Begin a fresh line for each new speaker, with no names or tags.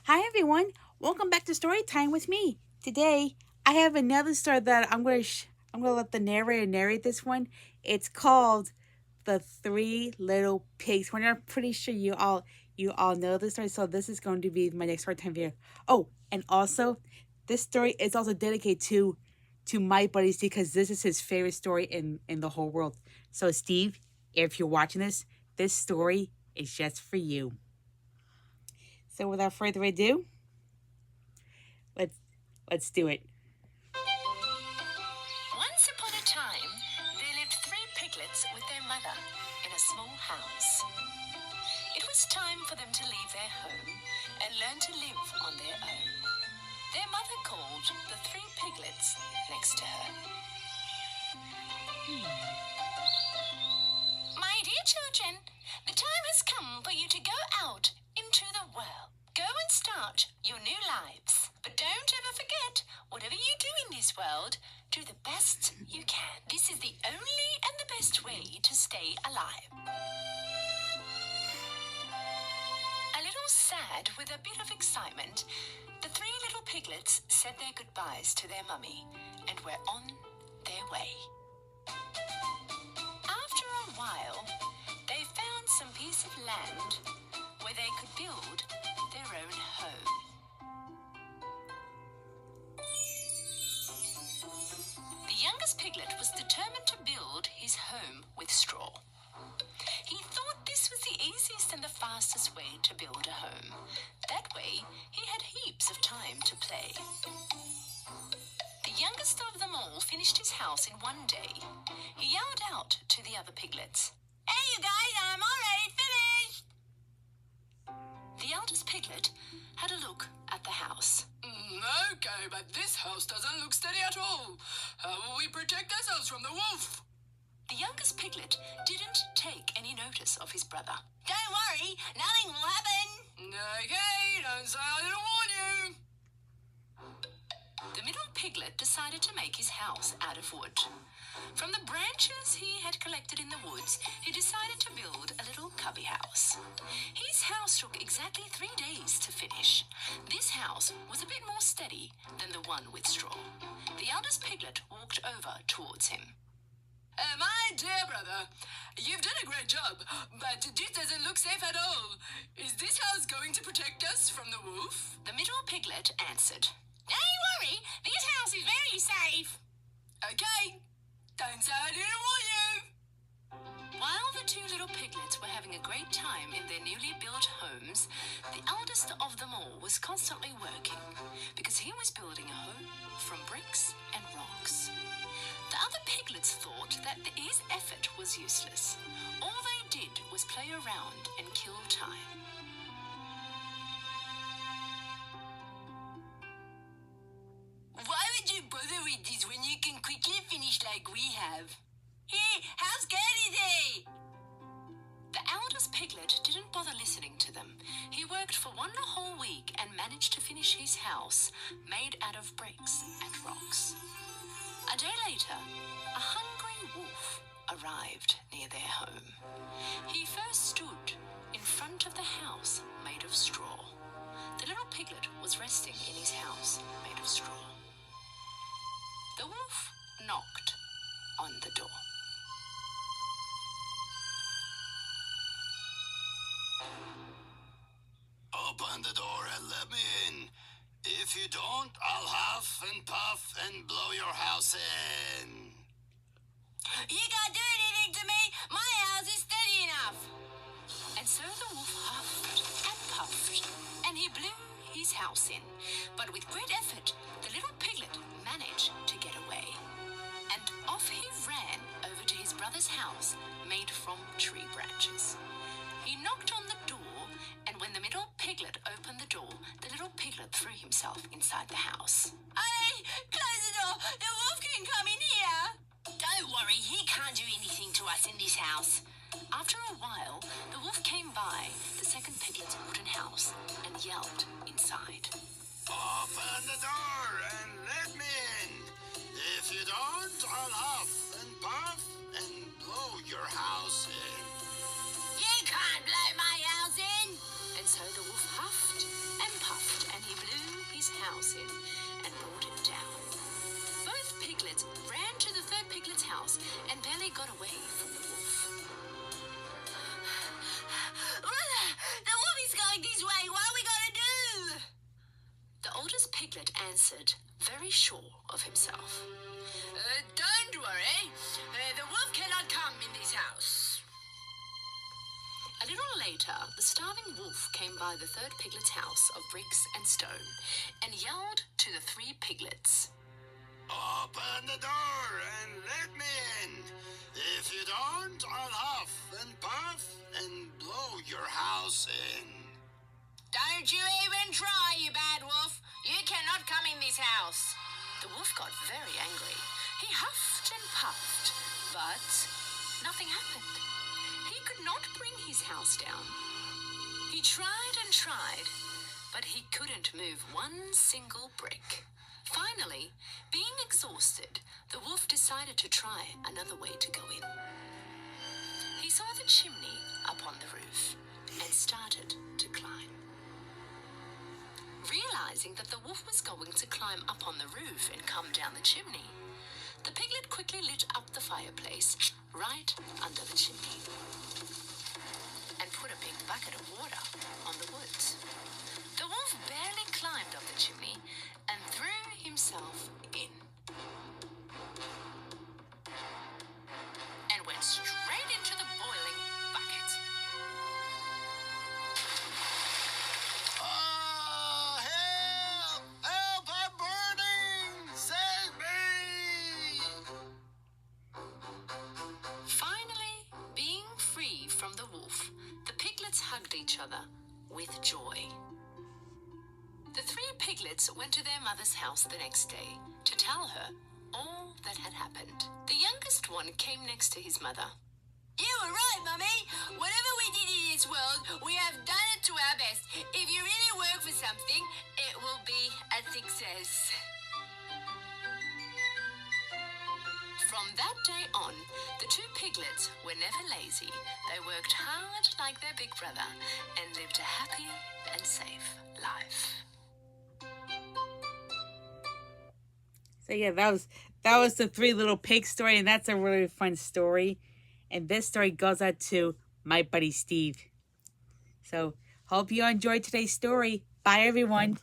Hi everyone, welcome back to Story Time with me. Today, I have another story that I'm gonna let the narrator narrate this one. It's called "The Three Little Pigs." When I'm pretty sure you all know this story, so this is going to be my next story time video. Oh, and also, this story is also dedicated to my buddy Steve because this is his favorite story in the whole world. So Steve, if you're watching this story is just for you. So without further ado, let's let's do it.
Once upon a time, there lived three piglets with their mother in a small house. It was time for them to leave their home and learn to live on their own. Their mother called the three piglets next to her. My dear children, the time has come for you to go out into the world. Go and start your new lives. But don't ever forget, whatever you do in this world, do the best you can. This is the only and the best way to stay alive. A little sad with a bit of excitement, the three little piglets said their goodbyes to their mummy and were on their way. After a while, they found some piece of land where they could build their own home. The youngest piglet was determined to build his home with straw. He thought this was the easiest and the fastest way to build a home. That way, he had heaps of time to play. The youngest of them all finished his house in one day. He yelled out to the other piglets, "Hey, you guys, I'm already finished!" The eldest piglet had a look at the house.
Okay, but this house doesn't look steady at all. How will we protect ourselves from the wolf?
The youngest piglet didn't take any notice of his brother.
Don't worry, nothing will happen.
Okay, don't say I didn't warn you.
The middle piglet decided to make his house out of wood. From the branches he had collected in the woods, he decided to build a little cubby house. His house took exactly 3 days to finish. This house was a bit more steady than the one with straw. The eldest piglet walked over towards him.
My dear brother, you've done a great job, but this doesn't look safe at all. Is this house going to protect us from the wolf?
The middle piglet answered,
Don't worry, this house is very safe.
Okay, don't say I didn't warn you.
While the two little piglets were having a great time in their newly built homes, the eldest of them all was constantly working because he was building a home from bricks and rocks. The other piglets thought that his effort was useless. All they did was play around and kill time.
Why would you bother with this when you can quickly finish like we have? Hey, how scared is he?
The eldest piglet didn't bother listening to them. He worked for 1 whole week and managed to finish his house made out of bricks and rocks. A day later, a hungry wolf arrived near their home. He first stood in front of the house made of straw. The little piglet was resting in his house made of straw. The wolf knocked on the door.
Open the door and let me in. If you don't, I'll huff and puff and blow your house in.
You can't do anything to me. My house is steady enough.
And so the wolf huffed and puffed, and he blew his house in. But with great effort, the little piglet managed to get away. And off he ran over to his brother's house, made from tree branches. He knocked on the door, and when the middle piglet opened the door, the little piglet threw himself inside the house.
Hey, close the door. The wolf can come in here. Don't worry, he can't do anything to us in this house.
After a while, the wolf came by the second piglet's wooden house and yelled inside.
Open the door and let me in. If you don't, I'll huff and puff and blow your house in.
You can't blow my house in.
And so the wolf huffed and puffed house and barely got away from the wolf.
The wolf is going this way. What are we going to do?
The oldest piglet answered, very sure of himself.
Don't worry. The wolf cannot come in this house.
A little later, the starving wolf came by the third piglet's house of bricks and stone and yelled to the 3 piglets.
Open the door and let me in. If you don't, I'll huff and puff and blow your house in.
Don't you even try, you bad wolf. You cannot come in this house.
The wolf got very angry. He huffed and puffed, but nothing happened. He could not bring his house down. He tried and tried, but he couldn't move one single brick. Finally, being exhausted, the wolf decided to try another way to go in. He saw the chimney up on the roof and started to climb. Realizing that the wolf was going to climb up on the roof and come down the chimney, the piglet quickly lit up the fireplace right under the chimney and put a big bucket of water on the wood. The wolf barely climbed up the chimney and threw himself in and went straight into the boiling bucket.
Oh, help! Help! I'm burning! Save me!
Finally, being free from the wolf, the piglets hugged each other with joy. The 3 piglets went to their mother's house the next day to tell her all that had happened. The youngest one came next to his mother.
You were right, Mummy. Whatever we did in this world, we have done it to our best. If you really work for something, it will be a success.
From that day on, the 2 piglets were never lazy. They worked hard like their big brother and lived a happy and safe life.
So yeah, that was the 3 Little Pigs story, and that's a really fun story. And this story goes out to my buddy Steve. So hope you enjoyed today's story. Bye everyone.